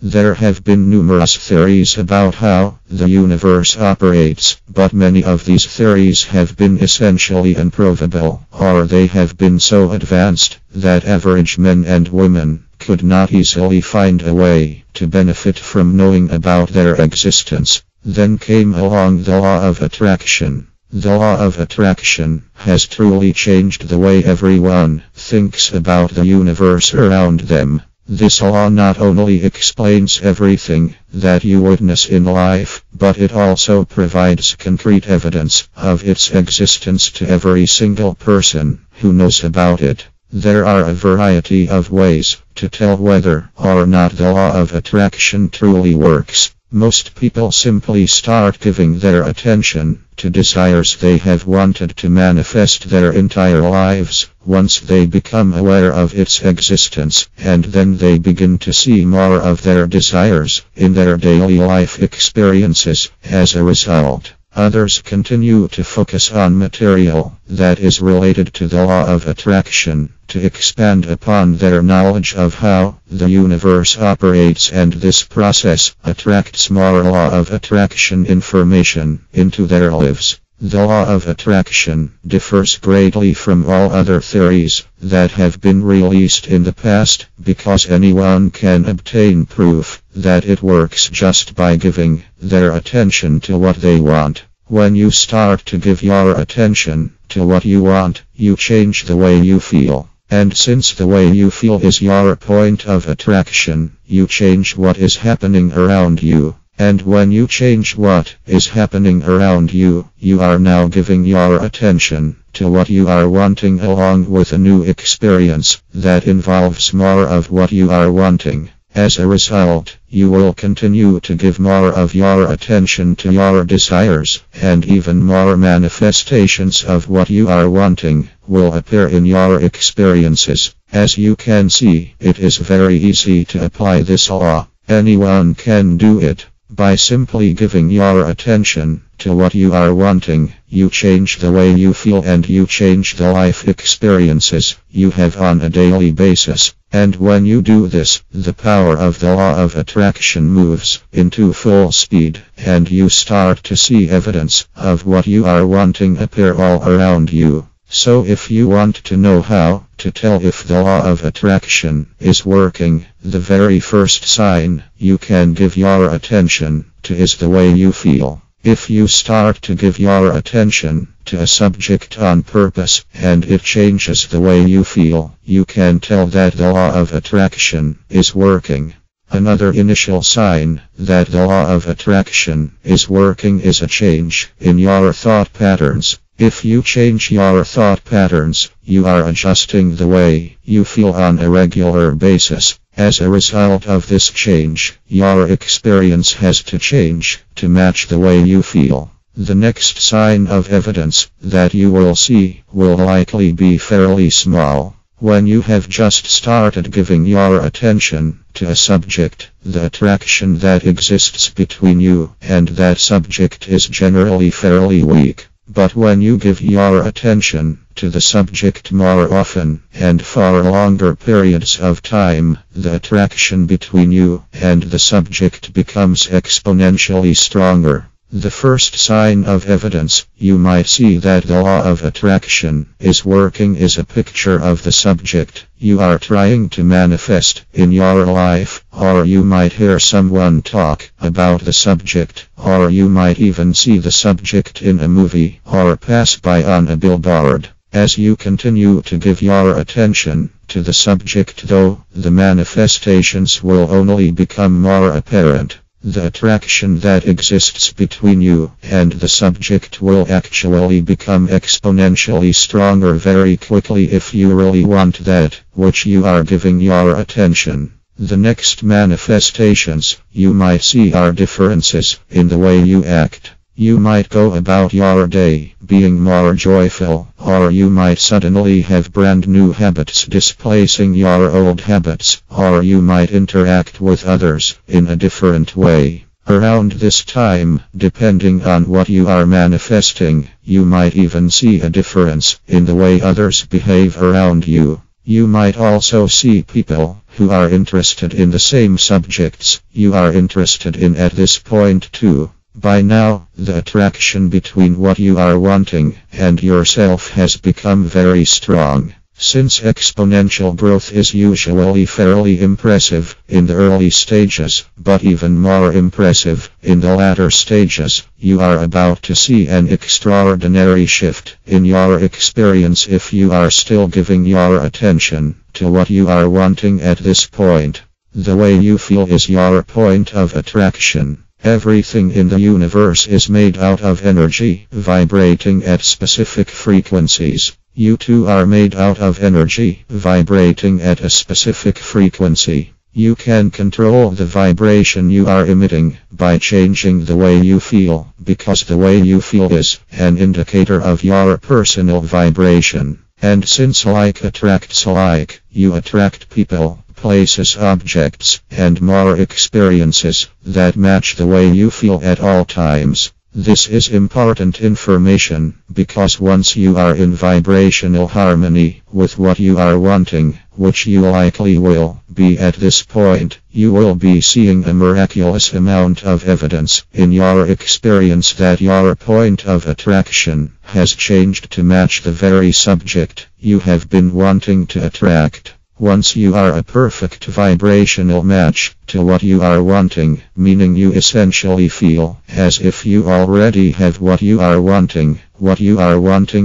There have been numerous theories about how the universe operates, but many of these theories have been essentially unprovable, or they have been so advanced that average men and women could not easily find a way to benefit from knowing about their existence. Then came along the law of attraction. The law of attraction has truly changed the way everyone thinks about the universe around them. This law not only explains everything that you witness in life, but it also provides concrete evidence of its existence to every single person who knows about it. There are a variety of ways to tell whether or not the law of attraction truly works. Most people simply start giving their attention to desires they have wanted to manifest their entire lives once they become aware of its existence, and then they begin to see more of their desires in their daily life experiences as a result. Others continue to focus on material that is related to the law of attraction to expand upon their knowledge of how the universe operates, and this process attracts more law of attraction information into their lives. The law of attraction differs greatly from all other theories that have been released in the past because anyone can obtain proof that it works just by giving their attention to what they want. When you start to give your attention to what you want, you change the way you feel. And since the way you feel is your point of attraction, you change what is happening around you. And when you change what is happening around you, you are now giving your attention to what you are wanting, along with a new experience that involves more of what you are wanting. As a result, you will continue to give more of your attention to your desires, and even more manifestations of what you are wanting will appear in your experiences. As you can see, it is very easy to apply this law. Anyone can do it. By simply giving your attention to what you are wanting, you change the way you feel and you change the life experiences you have on a daily basis. And when you do this, the power of the law of attraction moves into full speed, and you start to see evidence of what you are wanting appear all around you. So if you want to know how to tell if the law of attraction is working, the very first sign you can give your attention to is the way you feel. If you start to give your attention to a subject on purpose and it changes the way you feel, you can tell that the law of attraction is working. Another initial sign that the law of attraction is working is a change in your thought patterns. If you change your thought patterns, you are adjusting the way you feel on a regular basis. As a result of this change, your experience has to change to match the way you feel. The next sign of evidence that you will see will likely be fairly small. When you have just started giving your attention to a subject, the attraction that exists between you and that subject is generally fairly weak. But when you give your attention to the subject more often and for longer periods of time, the attraction between you and the subject becomes exponentially stronger. The first sign of evidence you might see that the law of attraction is working is a picture of the subject you are trying to manifest in your life, or you might hear someone talk about the subject, or you might even see the subject in a movie or pass by on a billboard. As you continue to give your attention to the subject, though, the manifestations will only become more apparent. The attraction that exists between you and the subject will actually become exponentially stronger very quickly if you really want that which you are giving your attention. The next manifestations you might see are differences in the way you act. You might go about your day being more joyful, or you might suddenly have brand new habits displacing your old habits, or you might interact with others in a different way. Around this time, depending on what you are manifesting, you might even see a difference in the way others behave around you. You might also see people who are interested in the same subjects you are interested in at this point too. By now, the attraction between what you are wanting and yourself has become very strong. Since exponential growth is usually fairly impressive in the early stages, but even more impressive in the latter stages, you are about to see an extraordinary shift in your experience if you are still giving your attention to what you are wanting at this point. The way you feel is your point of attraction. Everything in the universe is made out of energy, vibrating at specific frequencies. You too are made out of energy, vibrating at a specific frequency. You can control the vibration you are emitting by changing the way you feel, because the way you feel is an indicator of your personal vibration. And since like attracts like, you attract people, places, objects, and more experiences that match the way you feel at all times. This is important information, because once you are in vibrational harmony with what you are wanting, which you likely will be at this point, you will be seeing a miraculous amount of evidence in your experience that your point of attraction has changed to match the very subject you have been wanting to attract. Once you are a perfect vibrational match to what you are wanting, meaning you essentially feel as if you already have what you are wanting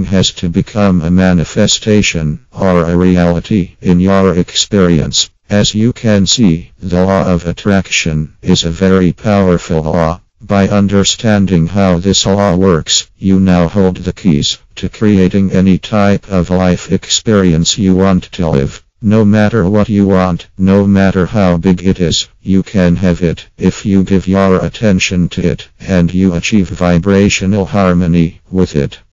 has to become a manifestation or a reality in your experience. As you can see, the law of attraction is a very powerful law. By understanding how this law works, you now hold the keys to creating any type of life experience you want to live. No matter what you want, no matter how big it is, you can have it if you give your attention to it and you achieve vibrational harmony with it.